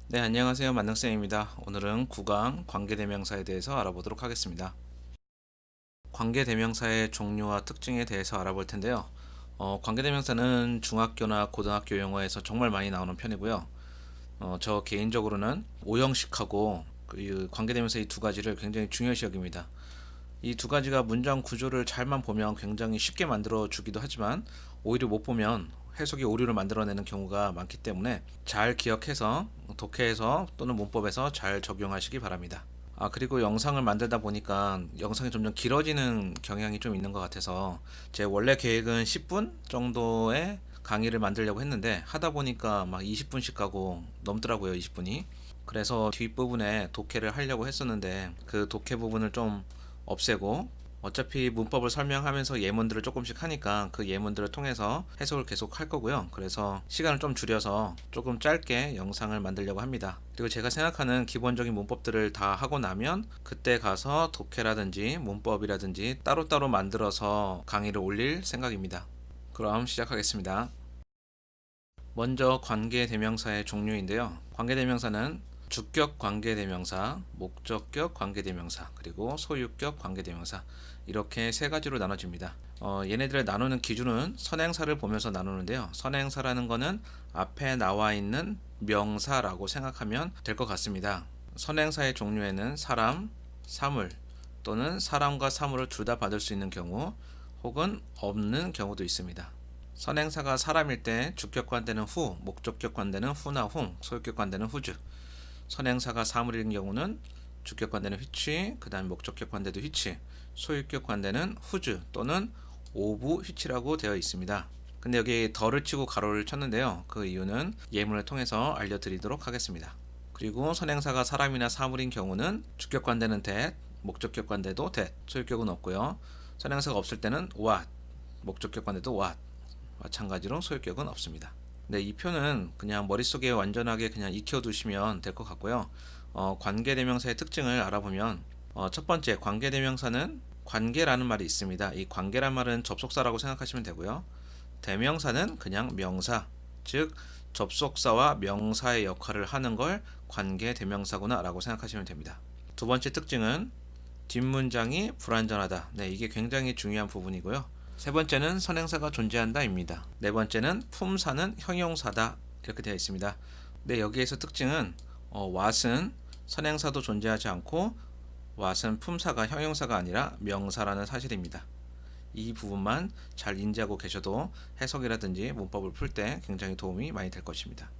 네, 안녕하세요. 만능쌤입니다. 오늘은 구강 관계대명사에 대해서 알아보도록 하겠습니다. 관계대명사의 종류와 특징에 대해서 알아볼 텐데요. 관계대명사는 중학교나 고등학교 용어에서 정말 많이 나오는 편이고요. 저 개인적으로는 오형식하고 그 관계대명사 이 두 가지를 굉장히 중요시 여깁니다. 이 두 가지가 문장 구조를 잘만 보면 굉장히 쉽게 만들어 주기도 하지만 오히려 못 보면 해석이 오류를 만들어내는 경우가 많기 때문에 잘 기억해서 독해에서 또는 문법에서 잘 적용하시기 바랍니다. 그리고 영상을 만들다 보니까 영상이 점점 길어지는 경향이 좀 있는 것 같아서 제 원래 계획은 10분 정도의 강의를 만들려고 했는데 하다 보니까 막 20분씩 가고 넘더라고요, 20분이. 그래서 뒷부분에 독해를 하려고 했었는데 그 독해 부분을 좀 없애고 어차피 문법을 설명하면서 예문들을 조금씩 하니까 그 예문들을 통해서 해석을 계속 할 거고요. 그래서 시간을 좀 줄여서 조금 짧게 영상을 만들려고 합니다. 그리고 제가 생각하는 기본적인 문법들을 다 하고 나면 그때 가서 독해라든지 문법이라든지 따로따로 만들어서 강의를 올릴 생각입니다. 그럼 시작하겠습니다. 먼저 관계대명사의 종류인데요. 관계대명사는 주격 관계대명사, 목적격 관계대명사, 그리고 소유격 관계대명사 이렇게 세 가지로 나눠집니다. 얘네들을 나누는 기준은 선행사를 보면서 나누는데요. 선행사라는 거는 앞에 나와 있는 명사라고 생각하면 될 것 같습니다. 선행사의 종류에는 사람, 사물 또는 사람과 사물을 둘 다 받을 수 있는 경우 혹은 없는 경우도 있습니다. 선행사가 사람일 때 주격 관대는 후, 목적격 관대는 후나 훙, 소유격 관대는 후즈. 선행사가 사물인 경우는 주격 관대는 휘치, 그 다음 목적격 관대도 휘치, 소유격 관대는 후즈 또는 오부 휘치라고 되어 있습니다. 근데 여기 덜을 치고 가로를 쳤는데요. 그 이유는 예문을 통해서 알려드리도록 하겠습니다. 그리고 선행사가 사람이나 사물인 경우는 주격 관대는 that, 목적격 관대도 that, 소유격은 없고요. 선행사가 없을 때는 what, 목적격 관대도 what, 마찬가지로 소유격은 없습니다. 네, 이 표는 그냥 머릿속에 완전하게 그냥 익혀두시면 될 것 같고요. 관계대명사의 특징을 알아보면 첫 번째 관계대명사는 관계라는 말이 있습니다. 이 관계란 말은 접속사라고 생각하시면 되고요. 대명사는 그냥 명사, 즉 접속사와 명사의 역할을 하는 걸 관계대명사구나 라고 생각하시면 됩니다. 두 번째 특징은 뒷문장이 불완전하다. 네, 이게 굉장히 중요한 부분이고요. 세 번째는 선행사가 존재한다입니다. 네 번째는 품사는 형용사다 이렇게 되어 있습니다. 네, 여기에서 특징은 what은 선행사도 존재하지 않고 what은 품사가 형용사가 아니라 명사라는 사실입니다. 이 부분만 잘 인지하고 계셔도 해석이라든지 문법을 풀 때 굉장히 도움이 많이 될 것입니다.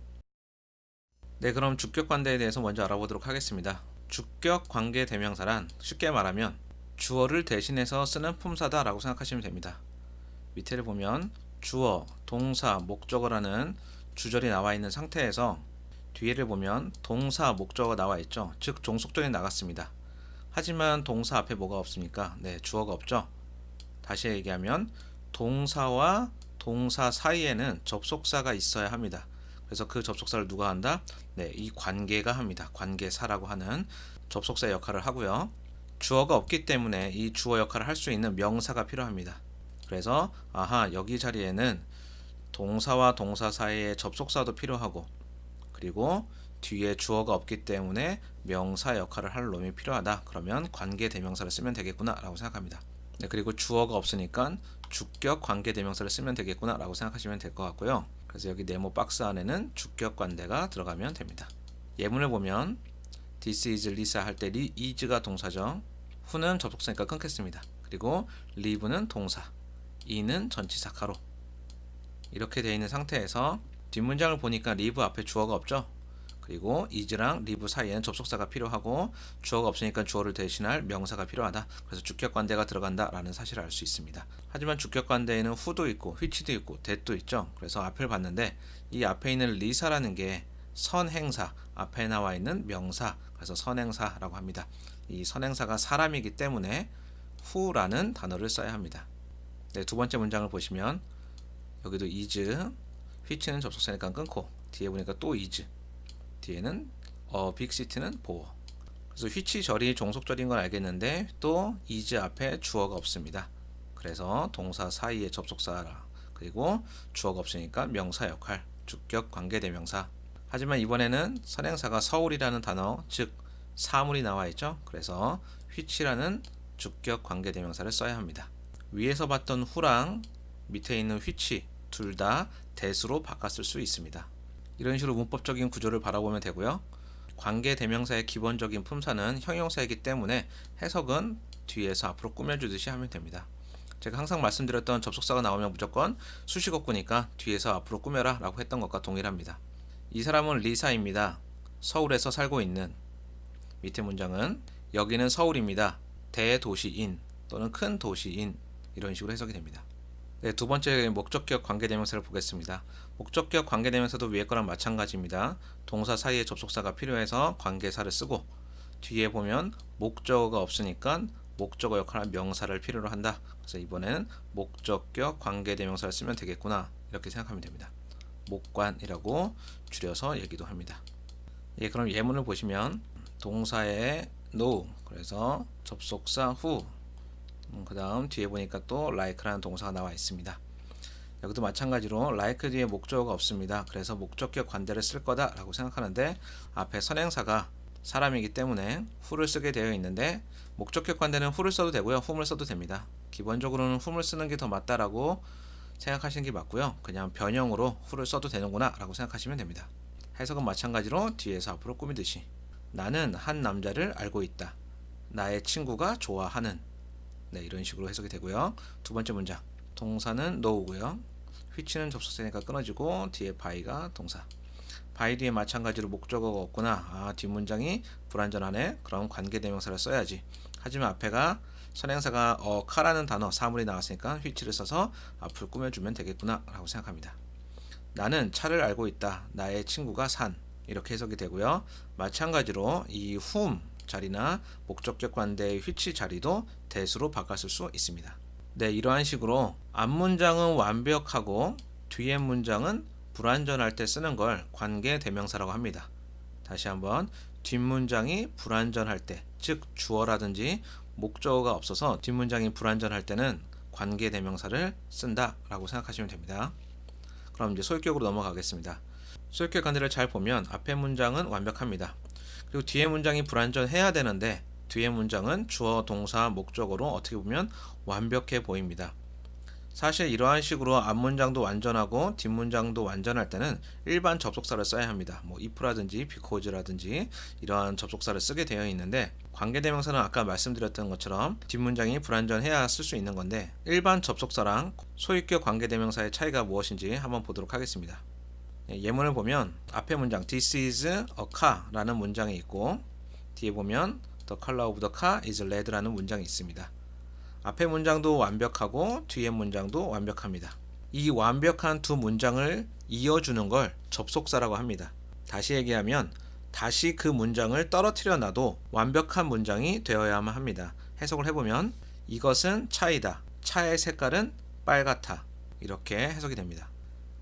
네, 그럼 주격 관대에 대해서 먼저 알아보도록 하겠습니다. 주격 관계 대명사란 쉽게 말하면 주어를 대신해서 쓰는 품사다라고 생각하시면 됩니다. 밑에를 보면 주어, 동사, 목적어라는 주절이 나와 있는 상태에서 뒤에를 보면 동사, 목적어가 나와 있죠. 즉 종속절이 나갔습니다. 하지만 동사 앞에 뭐가 없습니까? 네, 주어가 없죠. 다시 얘기하면 동사와 동사 사이에는 접속사가 있어야 합니다. 그래서 그 접속사를 누가 한다? 네, 이 관계가 합니다. 관계사라고 하는 접속사 역할을 하고요. 주어가 없기 때문에 이 주어 역할을 할 수 있는 명사가 필요합니다. 그래서 여기 자리에는 동사와 동사 사이에 접속사도 필요하고 그리고 뒤에 주어가 없기 때문에 명사 역할을 할 놈이 필요하다. 그러면 관계 대명사를 쓰면 되겠구나 라고 생각합니다. 네, 그리고 주어가 없으니까 주격 관계 대명사를 쓰면 되겠구나 라고 생각하시면 될 것 같고요. 그래서 여기 네모 박스 안에는 주격 관대가 들어가면 됩니다. 예문을 보면 This is Lisa 할 때 is가 동사죠. who는 접속사니까 끊겠습니다. 그리고 live는 동사, 이는 전치사 가로. 이렇게 되어 있는 상태에서 뒷문장을 보니까 live 앞에 주어가 없죠. 그리고 is랑 live 사이에는 접속사가 필요하고 주어가 없으니까 주어를 대신할 명사가 필요하다. 그래서 주격 관대가 들어간다라는 사실을 알 수 있습니다. 하지만 주격 관대에는 who도 있고 which도 있고 that도 있죠. 그래서 앞을 봤는데 이 앞에 있는 리사라는 게 선행사, 앞에 나와 있는 명사, 그래서 선행사라고 합니다. 이 선행사가 사람이기 때문에 who라는 단어를 써야 합니다. 네, 두 번째 문장을 보시면 여기도 is, which는 접속사니까 끊고 뒤에 보니까 또 is, 뒤에는 big city는 보어. 그래서 which 절이 종속절인 건 알겠는데 또 is 앞에 주어가 없습니다. 그래서 동사 사이에 접속사라. 그리고 주어가 없으니까 명사 역할, 주격 관계대명사. 하지만 이번에는 선행사가 서울이라는 단어, 즉 사물이 나와 있죠. 그래서 which라는 주격 관계대명사를 써야 합니다. 위에서 봤던 who랑 밑에 있는 which 둘 다 that으로 바꿨을 수 있습니다. 이런 식으로 문법적인 구조를 바라보면 되고요. 관계대명사의 기본적인 품사는 형용사이기 때문에 해석은 뒤에서 앞으로 꾸며주듯이 하면 됩니다. 제가 항상 말씀드렸던 접속사가 나오면 무조건 수식어구니까 뒤에서 앞으로 꾸며라 라고 했던 것과 동일합니다. 이 사람은 리사입니다. 서울에서 살고 있는. 밑에 문장은 여기는 서울입니다. 대도시인 또는 큰 도시인. 이런 식으로 해석이 됩니다. 네, 두 번째 목적격 관계대명사를 보겠습니다. 목적격 관계대명사도 위에 거랑 마찬가지입니다. 동사 사이에 접속사가 필요해서 관계사를 쓰고 뒤에 보면 목적어가 없으니까 목적어 역할한 명사를 필요로 한다. 그래서 이번에는 목적격 관계대명사를 쓰면 되겠구나 이렇게 생각하면 됩니다. 목관이라고 줄여서 얘기도 합니다. 예, 그럼 예문을 보시면 동사의 no 그래서 접속사 who 그 다음 뒤에 보니까 또 like라는 동사가 나와 있습니다. 여기도 마찬가지로 like 뒤에 목적어가 없습니다. 그래서 목적격 관대를 쓸 거다 라고 생각하는데 앞에 선행사가 사람이기 때문에 who를 쓰게 되어 있는데 목적격 관대는 who를 써도 되고요. whom을 써도 됩니다. 기본적으로는 whom을 쓰는 게 더 맞다라고 생각하시는 게 맞고요. 그냥 변형으로 who를 써도 되는구나 라고 생각하시면 됩니다. 해석은 마찬가지로 뒤에서 앞으로 꾸미듯이 나는 한 남자를 알고 있다. 나의 친구가 좋아하는. 네, 이런 식으로 해석이 되고요. 두 번째 문장 동사는 know고요. which는 접속사니까 끊어지고 뒤에 by가 동사. by 뒤에 마찬가지로 목적어가 없구나. 뒷문장이 불완전하네. 그럼 관계대명사를 써야지. 하지만 앞에가 선행사가 카라는 단어 사물이 나왔으니까 which를 써서 앞을 꾸며주면 되겠구나 라고 생각합니다. 나는 차를 알고 있다. 나의 친구가 산. 이렇게 해석이 되고요. 마찬가지로 이 whom 자리나 목적격 관대의 which 자리도 that으로 바꿨을 수 있습니다. 네, 이러한 식으로 앞문장은 완벽하고 뒤에 문장은 불완전할 때 쓰는 걸 관계대명사라고 합니다. 다시 한번 뒷문장이 불완전할 때, 즉 주어라든지 목적어가 없어서 뒷문장이 불완전할 때는 관계대명사를 쓴다 라고 생각하시면 됩니다. 그럼 이제 소유격으로 넘어가겠습니다. 소유격 관대를 잘 보면 앞에 문장은 완벽합니다. 그리고 뒤에 문장이 불완전해야 되는데 뒤에 문장은 주어, 동사, 목적어로 어떻게 보면 완벽해 보입니다. 사실 이러한 식으로 앞문장도 완전하고 뒷문장도 완전할 때는 일반 접속사를 써야 합니다. 뭐 if라든지 because라든지 이러한 접속사를 쓰게 되어 있는데 관계대명사는 아까 말씀드렸던 것처럼 뒷문장이 불완전해야 쓸 수 있는 건데 일반 접속사랑 소유격 관계대명사의 차이가 무엇인지 한번 보도록 하겠습니다. 예문을 보면 앞에 문장 This is a car 라는 문장이 있고 뒤에 보면 The color of the car is red 라는 문장이 있습니다. 앞에 문장도 완벽하고 뒤에 문장도 완벽합니다. 이 완벽한 두 문장을 이어주는 걸 접속사라고 합니다. 다시 얘기하면 다시 그 문장을 떨어뜨려 놔도 완벽한 문장이 되어야만 합니다. 해석을 해보면 이것은 차이다. 차의 색깔은 빨갛다. 이렇게 해석이 됩니다.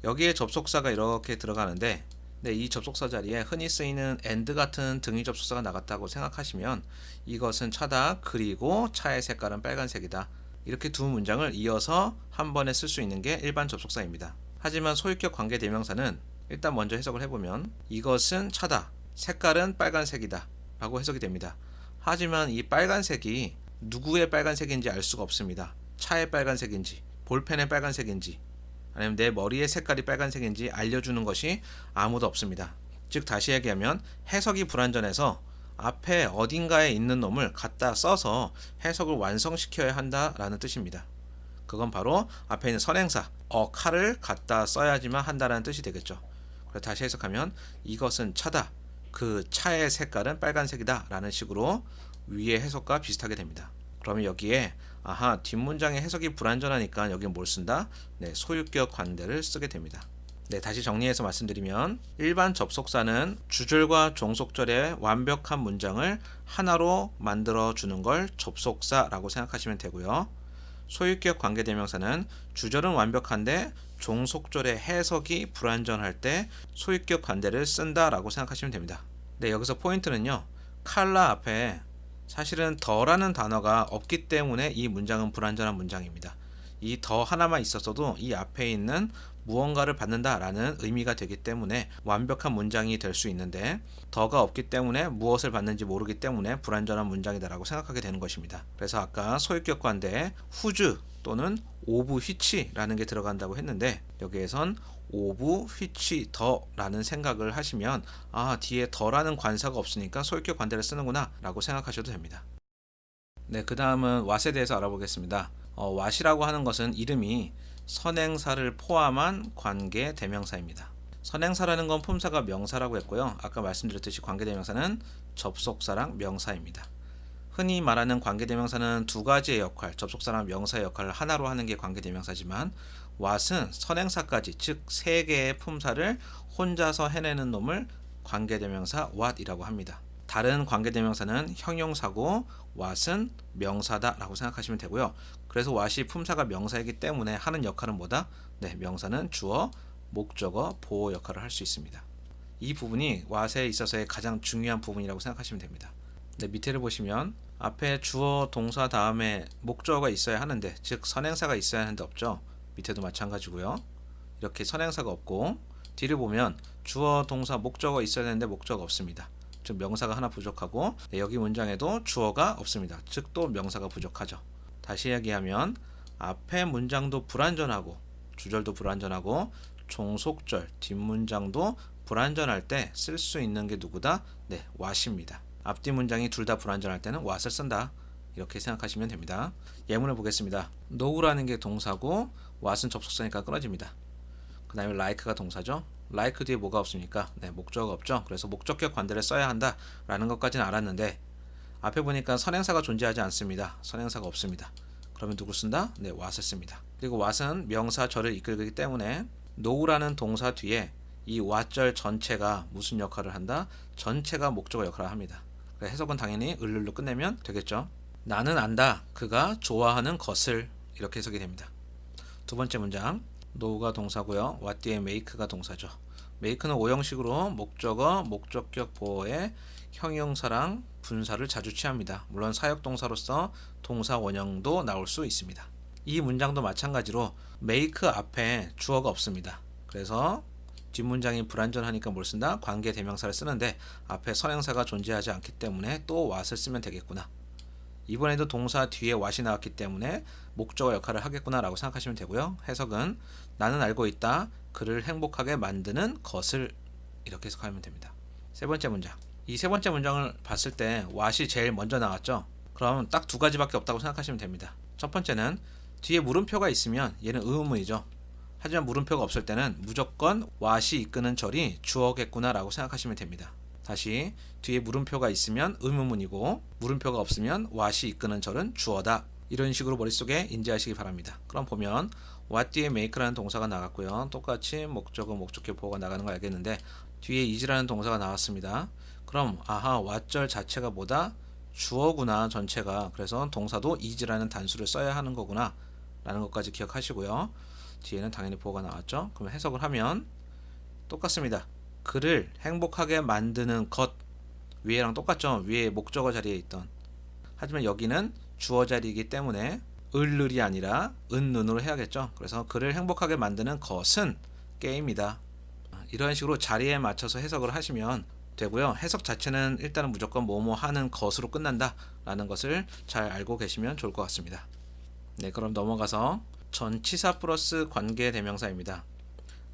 여기에 접속사가 이렇게 들어가는데 이 접속사 자리에 흔히 쓰이는 and 같은 등위 접속사가 나갔다고 생각하시면 이것은 차다. 그리고 차의 색깔은 빨간색이다. 이렇게 두 문장을 이어서 한 번에 쓸 수 있는 게 일반 접속사입니다. 하지만 소유격 관계대명사는 일단 먼저 해석을 해보면 이것은 차다. 색깔은 빨간색이다. 라고 해석이 됩니다. 하지만 이 빨간색이 누구의 빨간색인지 알 수가 없습니다. 차의 빨간색인지 볼펜의 빨간색인지 아니면 내 머리의 색깔이 빨간색인지 알려주는 것이 아무도 없습니다. 즉 다시 얘기하면 해석이 불완전해서 앞에 어딘가에 있는 놈을 갖다 써서 해석을 완성시켜야 한다라는 뜻입니다. 그건 바로 앞에 있는 선행사 칼을 갖다 써야지만 한다라는 뜻이 되겠죠. 그래서 다시 해석하면 이것은 차다. 그 차의 색깔은 빨간색이다 라는 식으로 위의 해석과 비슷하게 됩니다. 그러면 여기에 뒷문장의 해석이 불완전하니까 여기는 뭘 쓴다? 소유격 관대를 쓰게 됩니다. 다시 정리해서 말씀드리면 일반 접속사는 주절과 종속절의 완벽한 문장을 하나로 만들어 주는 걸 접속사라고 생각하시면 되고요. 소유격 관계대명사는 주절은 완벽한데 종속절의 해석이 불완전할 때 소유격 관대를 쓴다라고 생각하시면 됩니다. 여기서 포인트는요. 칼라 앞에 사실은 더라는 단어가 없기 때문에 이 문장은 불완전한 문장입니다. 이 더 하나만 있었어도 이 앞에 있는 무언가를 받는다라는 의미가 되기 때문에 완벽한 문장이 될 수 있는데 더가 없기 때문에 무엇을 받는지 모르기 때문에 불완전한 문장이다라고 생각하게 되는 것입니다. 그래서 아까 소유격 관대에 whose 또는 of which라는 게 들어간다고 했는데 여기에선 of which 더라는 생각을 하시면 뒤에 더라는 관사가 없으니까 소유격 관대를 쓰는구나 라고 생각하셔도 됩니다. 네, 그 다음은 what에 대해서 알아보겠습니다. what이라고 하는 것은 이름이 선행사를 포함한 관계 대명사입니다. 선행사라는 건 품사가 명사라고 했고요. 아까 말씀드렸듯이 관계대명사는 접속사랑 명사입니다. 흔히 말하는 관계대명사는 두 가지의 역할, 접속사랑 명사의 역할을 하나로 하는 게 관계대명사지만 what은 선행사까지, 즉 세 개의 품사를 혼자서 해내는 놈을 관계대명사 what이라고 합니다. 다른 관계대명사는 형용사고 what은 명사다 라고 생각하시면 되고요. 그래서 what이 품사가 명사이기 때문에 하는 역할은 뭐다? 네, 명사는 주어, 목적어, 보호 역할을 할 수 있습니다. 이 부분이 what에 있어서의 가장 중요한 부분이라고 생각하시면 됩니다. 네, 밑에를 보시면 앞에 주어, 동사 다음에 목적어가 있어야 하는데, 즉 선행사가 있어야 하는데 없죠. 밑에도 마찬가지고요. 이렇게 선행사가 없고 뒤를 보면 주어, 동사, 목적어가 있어야 되는데 목적어가 없습니다. 즉 명사가 하나 부족하고 여기 문장에도 주어가 없습니다. 즉 또 명사가 부족하죠. 다시 이야기하면 앞에 문장도 불완전하고 주절도 불완전하고 종속절, 뒷문장도 불완전할 때 쓸 수 있는 게 누구다? 네, what입니다. 앞뒤 문장이 둘 다 불완전할 때는 what을 쓴다. 이렇게 생각하시면 됩니다. 예문을 보겠습니다. know라는 게 동사고 what은 접속사니까 끊어집니다. 그 다음에 like가 동사죠. like 뒤에 뭐가 없습니까? 네, 목적어가 없죠. 그래서 목적격 관대를 써야 한다 라는 것까지는 알았는데 앞에 보니까 선행사가 존재하지 않습니다. 선행사가 없습니다. 그러면 누구 쓴다? 네, what을 씁니다. 그리고 what은 명사 절을 이끌기 때문에 know라는 동사 뒤에 이 what절 전체가 무슨 역할을 한다? 전체가 목적어 역할을 합니다. 해석은 당연히 을을로 끝내면 되겠죠. 나는 안다. 그가 좋아하는 것을. 이렇게 해석이 됩니다. 두 번째 문장. know가 동사고요. what 뒤에 make가 동사죠. make는 오형식으로 목적어, 목적격 보호에 형용사랑 분사를 자주 취합니다. 물론 사역동사로서 동사 원형도 나올 수 있습니다. 이 문장도 마찬가지로 make 앞에 주어가 없습니다. 그래서 뒷문장이 불완전하니까 뭘 쓴다? 관계 대명사를 쓰는데 앞에 선행사가 존재하지 않기 때문에 또 what을 쓰면 되겠구나. 이번에도 동사 뒤에 what이 나왔기 때문에 목적어 역할을 하겠구나 라고 생각하시면 되고요. 해석은 나는 알고 있다. 그를 행복하게 만드는 것을. 이렇게 해석하면 됩니다. 세 번째 문장. 이 세 번째 문장을 봤을 때 what이 제일 먼저 나왔죠. 그럼 딱 두 가지밖에 없다고 생각하시면 됩니다. 첫 번째는 뒤에 물음표가 있으면 얘는 의문문이죠. 하지만 물음표가 없을 때는 무조건 what이 이끄는 절이 주어겠구나 라고 생각하시면 됩니다. 다시 뒤에 물음표가 있으면 의문문이고 물음표가 없으면 what이 이끄는 절은 주어다. 이런 식으로 머릿속에 인지하시기 바랍니다. 그럼 보면 what 뒤에 make라는 동사가 나갔고요. 똑같이 목적어, 목적격 보호가 나가는 거 알겠는데 뒤에 is라는 동사가 나왔습니다. 그럼 what절 자체가 뭐다? 주어구나 전체가. 그래서 동사도 is라는 단수를 써야 하는 거구나 라는 것까지 기억하시고요. 뒤에는 당연히 보호가 나왔죠. 그럼 해석을 하면 똑같습니다. 그를 행복하게 만드는 것. 위에랑 똑같죠. 위에 목적어 자리에 있던. 하지만 여기는 주어 자리이기 때문에 을을이 아니라 은눈으로 해야겠죠. 그래서 그를 행복하게 만드는 것은 게임이다. 이런 식으로 자리에 맞춰서 해석을 하시면 되고요. 해석 자체는 일단은 무조건 뭐뭐 하는 것으로 끝난다 라는 것을 잘 알고 계시면 좋을 것 같습니다. 네, 그럼 넘어가서 전치사 플러스 관계대명사입니다.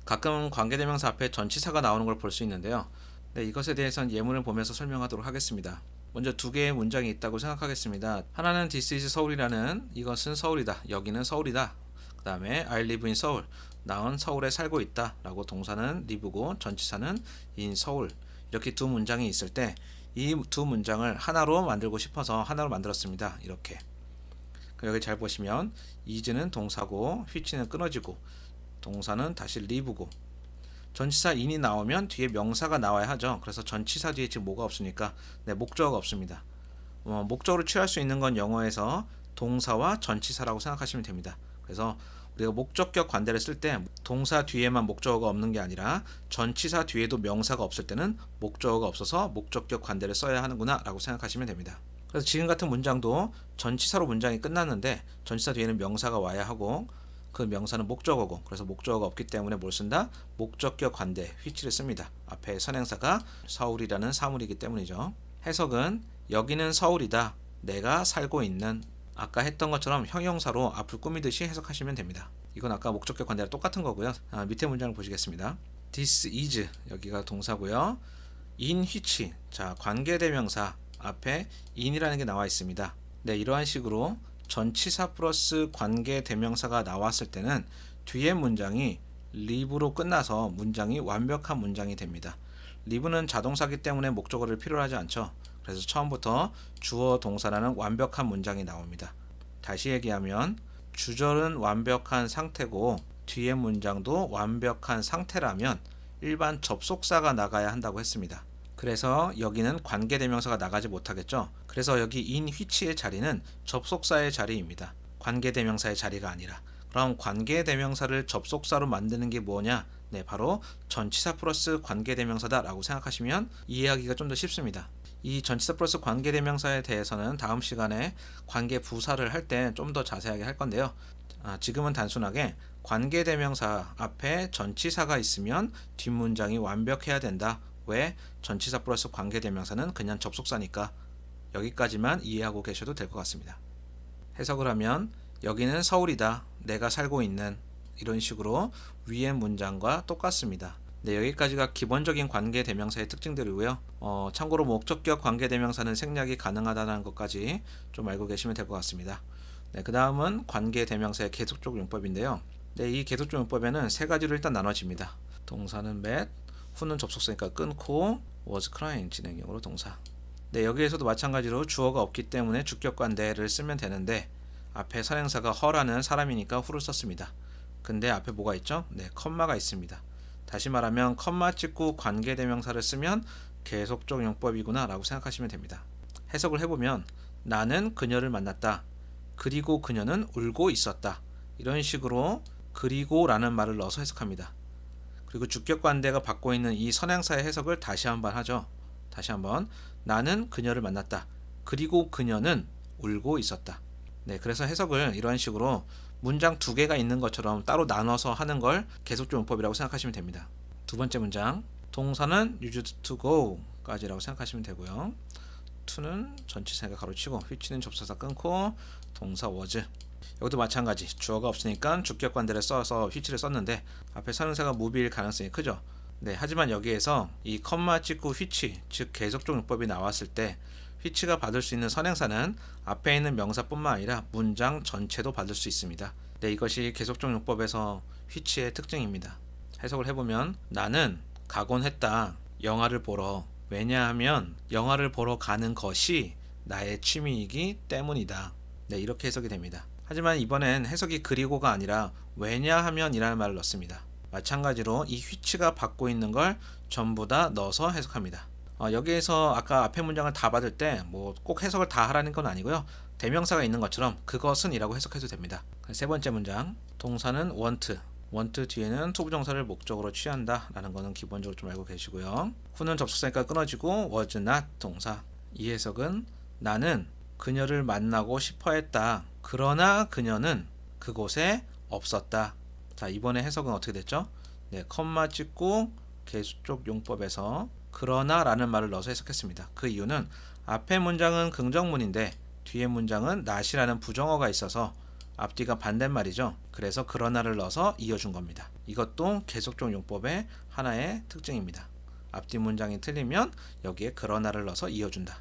가끔 관계대명사 앞에 전치사가 나오는 걸 볼 수 있는데요. 네, 이것에 대해서는 예문을 보면서 설명하도록 하겠습니다. 먼저 두 개의 문장이 있다고 생각하겠습니다. 하나는 This is 서울이라는 이것은 서울이다. 여기는 서울이다. 그 다음에 I live in Seoul. 나는 서울에 살고 있다. 라고 동사는 live고 전치사는 in 서울. 이렇게 두 문장이 있을 때 이 두 문장을 하나로 만들고 싶어서 하나로 만들었습니다. 이렇게. 여기 잘 보시면 is는 동사고 which는 끊어지고 동사는 다시 live고 전치사 in이 나오면 뒤에 명사가 나와야 하죠. 그래서 전치사 뒤에 지금 뭐가 없으니까 네, 목적어가 없습니다. 목적으로 취할 수 있는 건 영어에서 동사와 전치사라고 생각하시면 됩니다. 그래서 우리가 목적격 관대를 쓸 때 동사 뒤에만 목적어가 없는 게 아니라 전치사 뒤에도 명사가 없을 때는 목적어가 없어서 목적격 관대를 써야 하는구나 라고 생각하시면 됩니다. 그래서 지금 같은 문장도 전치사로 문장이 끝났는데 전치사 뒤에는 명사가 와야 하고 그 명사는 목적어고, 그래서 목적어가 없기 때문에 뭘 쓴다? 목적격 관대 which를 씁니다. 앞에 선행사가 서울이라는 사물이기 때문이죠. 해석은 여기는 서울이다. 내가 살고 있는. 아까 했던 것처럼 형용사로 앞을 꾸미듯이 해석하시면 됩니다. 이건 아까 목적격 관대랑 똑같은 거고요. 밑에 문장을 보시겠습니다. This is 여기가 동사고요. In which, 자 관계대명사 앞에 in이라는 게 나와 있습니다. 네, 이러한 식으로 전치사 플러스 관계대명사가 나왔을 때는 뒤에 문장이 live로 끝나서 문장이 완벽한 문장이 됩니다. live는 자동사기 때문에 목적어를 필요로 하지 않죠. 그래서 처음부터 주어 동사라는 완벽한 문장이 나옵니다. 다시 얘기하면 주절은 완벽한 상태고 뒤에 문장도 완벽한 상태라면 일반 접속사가 나가야 한다고 했습니다. 그래서 여기는 관계대명사가 나가지 못하겠죠. 그래서 여기 in which의 자리는 접속사의 자리입니다. 관계대명사의 자리가 아니라. 그럼 관계대명사를 접속사로 만드는 게 뭐냐? 네, 바로 전치사 플러스 관계대명사다 라고 생각하시면 이해하기가 좀 더 쉽습니다. 이 전치사 플러스 관계대명사에 대해서는 다음 시간에 관계부사를 할 때 좀 더 자세하게 할 건데요. 지금은 단순하게 관계대명사 앞에 전치사가 있으면 뒷문장이 완벽해야 된다. 왜? 전치사 플러스 관계대명사는 그냥 접속사니까. 여기까지만 이해하고 계셔도 될 것 같습니다. 해석을 하면 여기는 서울이다. 내가 살고 있는. 이런 식으로 위의 문장과 똑같습니다. 네, 여기까지가 기본적인 관계대명사의 특징들이고요. 참고로 목적격 관계대명사는 생략이 가능하다는 것까지 좀 알고 계시면 될 것 같습니다. 네, 그 다음은 관계대명사의 계속적 용법인데요. 네, 이 계속적 용법에는 세 가지로 일단 나눠집니다. 동사는 met, 후는 접속사니까 끊고, was crying 진행형으로 동사. 네, 여기에서도 마찬가지로 주어가 없기 때문에 주격과 the를 쓰면 되는데 앞에 선행사가 her라는 사람이니까 who를 썼습니다. 근데 앞에 뭐가 있죠? 네, 컴마가 있습니다. 다시 말하면 컴마 찍고 관계대명사를 쓰면 계속적 용법이구나 라고 생각하시면 됩니다. 해석을 해보면 나는 그녀를 만났다. 그리고 그녀는 울고 있었다. 이런 식으로 그리고 라는 말을 넣어서 해석합니다. 그리고 주격관대가 받고 있는 이 선행사의 해석을 다시 한번 하죠. 다시 한번 나는 그녀를 만났다. 그리고 그녀는 울고 있었다. 네, 그래서 해석을 이런 식으로 문장 두 개가 있는 것처럼 따로 나눠서 하는 걸 계속적 용법이라고 생각하시면 됩니다. 두 번째 문장 동사는 used to go 까지라고 생각하시면 되고요. to는 전치사가 가로치고 which는 접속사 끊고 동사 was. 여기도 마찬가지 주어가 없으니까 주격관대를 써서 which를 썼는데 앞에 선행사가 move일 가능성이 크죠. 네, 하지만 여기에서 이 컴마 찍고 which 즉 계속적 용법이 나왔을 때 which가 받을 수 있는 선행사는 앞에 있는 명사뿐만 아니라 문장 전체도 받을 수 있습니다. 네, 이것이 계속적 용법에서 which의 특징입니다. 해석을 해보면 나는 가곤 했다. 영화를 보러. 왜냐하면 영화를 보러 가는 것이 나의 취미이기 때문이다. 네, 이렇게 해석이 됩니다. 하지만 이번엔 해석이 그리고가 아니라 왜냐하면 이라는 말을 넣습니다. 마찬가지로 이 which가 받고 있는 걸 전부 다 넣어서 해석합니다. 여기에서 아까 앞에 문장을 다 받을 때 뭐 꼭 해석을 다 하라는 건 아니고요. 대명사가 있는 것처럼 그것은 이라고 해석해도 됩니다. 세 번째 문장 동사는 want. want 뒤에는 투부정사를 목적으로 취한다 라는 거는 기본적으로 좀 알고 계시고요. 후는 접속사니까 끊어지고 was not 동사. 이 해석은 나는 그녀를 만나고 싶어 했다. 그러나 그녀는 그곳에 없었다. 자, 이번에 해석은 어떻게 됐죠? 네, 컴마 찍고 계속적 용법에서 그러나 라는 말을 넣어서 해석했습니다. 그 이유는 앞에 문장은 긍정문인데 뒤에 문장은 not이라는 부정어가 있어서 앞뒤가 반대말이죠. 그래서 그러나를 넣어서 이어준 겁니다. 이것도 계속적 용법의 하나의 특징입니다. 앞뒤 문장이 틀리면 여기에 그러나를 넣어서 이어준다.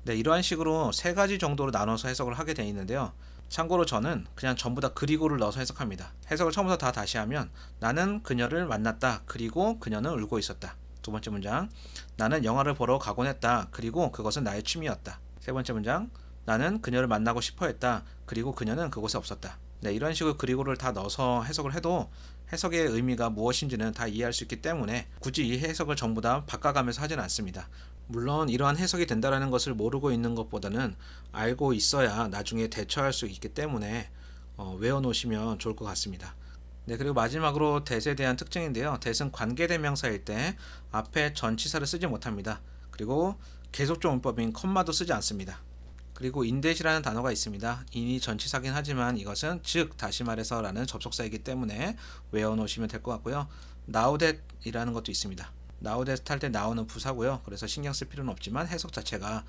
네, 이러한 식으로 세 가지 정도로 나눠서 해석을 하게 되어 있는데요. 참고로 저는 그냥 전부 다 그리고를 넣어서 해석합니다. 해석을 처음부터 다 다시 하면 나는 그녀를 만났다. 그리고 그녀는 울고 있었다. 두 번째 문장 나는 영화를 보러 가곤 했다. 그리고 그것은 나의 취미였다. 세 번째 문장 나는 그녀를 만나고 싶어 했다. 그리고 그녀는 그곳에 없었다. 네, 이런 식으로 그리고를 다 넣어서 해석을 해도 해석의 의미가 무엇인지는 다 이해할 수 있기 때문에 굳이 이 해석을 전부 다 바꿔가면서 하지는 않습니다. 물론 이러한 해석이 된다는 것을 모르고 있는 것보다는 알고 있어야 나중에 대처할 수 있기 때문에 외워놓으시면 좋을 것 같습니다. 네, 그리고 마지막으로 that에 대한 특징인데요. that은 관계대명사일 때 앞에 전치사를 쓰지 못합니다. 그리고 계속적 문법인 컴마도 쓰지 않습니다. 그리고 인댓이라는 단어가 있습니다. 인이 전치사긴 하지만 이것은 즉 다시 말해서 라는 접속사이기 때문에 외워놓으시면 될 것 같고요. now that이라는 것도 있습니다. now that 할 때 now는 부사고요. 그래서 신경 쓸 필요는 없지만 해석 자체가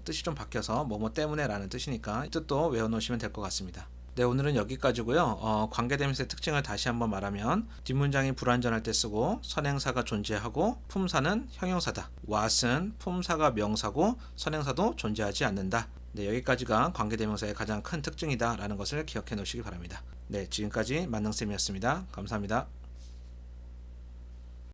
뜻이 좀 바뀌어서 뭐뭐 때문에 라는 뜻이니까 이 뜻도 외워놓으시면 될 것 같습니다. 네, 오늘은 여기까지고요. 관계대명사의 특징을 다시 한번 말하면 뒷문장이 불완전할 때 쓰고 선행사가 존재하고 품사는 형용사다. what은 품사가 명사고 선행사도 존재하지 않는다. 네, 여기까지가 관계대명사의 가장 큰 특징이다 라는 것을 기억해 놓으시기 바랍니다. 네, 지금까지 만능쌤이었습니다. 감사합니다.